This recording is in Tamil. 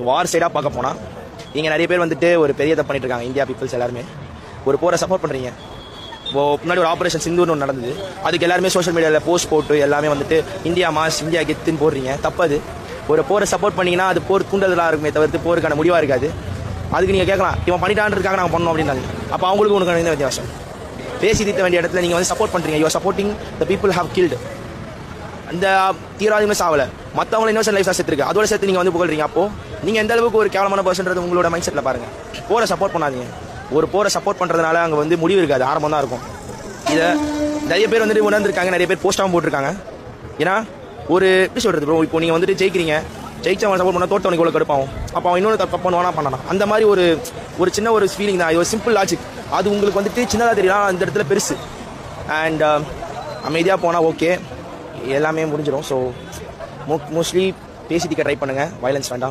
வார் சைடாக பார்க்க போனால் இங்கே நிறைய பேர் வந்துட்டு ஒரு பெரிய தப்பு பண்ணிட்டு இருக்காங்க. இந்தியா பீப்புள்ஸ் எல்லாருமே ஒரு போரை சப்போர்ட் பண்ணுறீங்க. முன்னாடி ஒரு ஆப்ரேஷன் சிந்தூர்னு ஒன்று நடந்தது. அதுக்கு எல்லாருமே சோஷியல் மீடியாவில் போஸ்ட் போட்டு எல்லாமே வந்துட்டு இந்தியா மாஸ், இந்தியா கெத்துன்னு போடுறீங்க. தப்பது. ஒரு போரை சப்போர்ட் பண்ணிங்கன்னா அது போர் தூண்டலாக இருக்குமே தவிர்த்து போருக்கான முடிவாக இருக்காது. அதுக்கு நீங்கள் கேட்கலாம், இவன் பண்ணிட்டான்றதுக்காக நாங்கள் பண்ணோம் அப்படின்னாங்க. அப்போ அவங்களுக்கு உனக்கு என்ன வித்தியாசம்? பேசி தீர்த்த வேண்டிய இடத்துல நீங்கள் வந்து சப்போர்ட் பண்ணுறீங்க. You are supporting the people have killed. அந்த தீவிரவாதியுமே சாவலை, மற்றவங்களை இன்னொரு லைஃப் சேர்த்துருக்கு. அதோட சேர்த்து நீங்கள் வந்து புகழ்றீங்க. அப்போ நீங்கள் எந்த அளவுக்கு ஒரு கேவலமான பர்சன்றது உங்களோட மைண்ட் செட்டில் பாருங்கள். போரை சப்போர்ட் பண்ணாதீங்க. ஒரு போரை சப்போர்ட் பண்ணுறதுனால அங்கே வந்து முடிவு இருக்காது, ஆரம்பம் தான் இருக்கும். இதை நிறைய பேர் வந்துட்டு உணர்ந்துருக்காங்க, நிறைய பேர் போஸ்டாகவும் போட்டிருக்காங்க. ஏன்னா ஒரு எப்படி சொல்கிறது ப்ரோ, இப்போ நீங்கள் வந்துட்டு ஜெயிக்கிறீங்க, ஜெயிச்சவன் சப்போர்ட் பண்ணால் தோட்டவனுக்கு இவ்வளோ கடுப்பாகும். அப்போ அவன் இன்னொரு தப்பு பண்ணுவானா பண்ணலாம். அந்த மாதிரி ஒரு சின்ன ஒரு ஃபீலிங் தான். இது ஒரு சிம்பிள் லாஜிக். அது உங்களுக்கு வந்துட்டு சின்னதாக தெரியலாம், அந்த இடத்துல பெருசு. அண்ட் அமைதியாக போனால் ஓகே, எல்லாமே முடிஞ்சிடும். ஸோ மோஸ்ட்லி பேசி தீர்க்க ட்ரை பண்ணுங்கள். வயலன்ஸ் வேண்டாம்.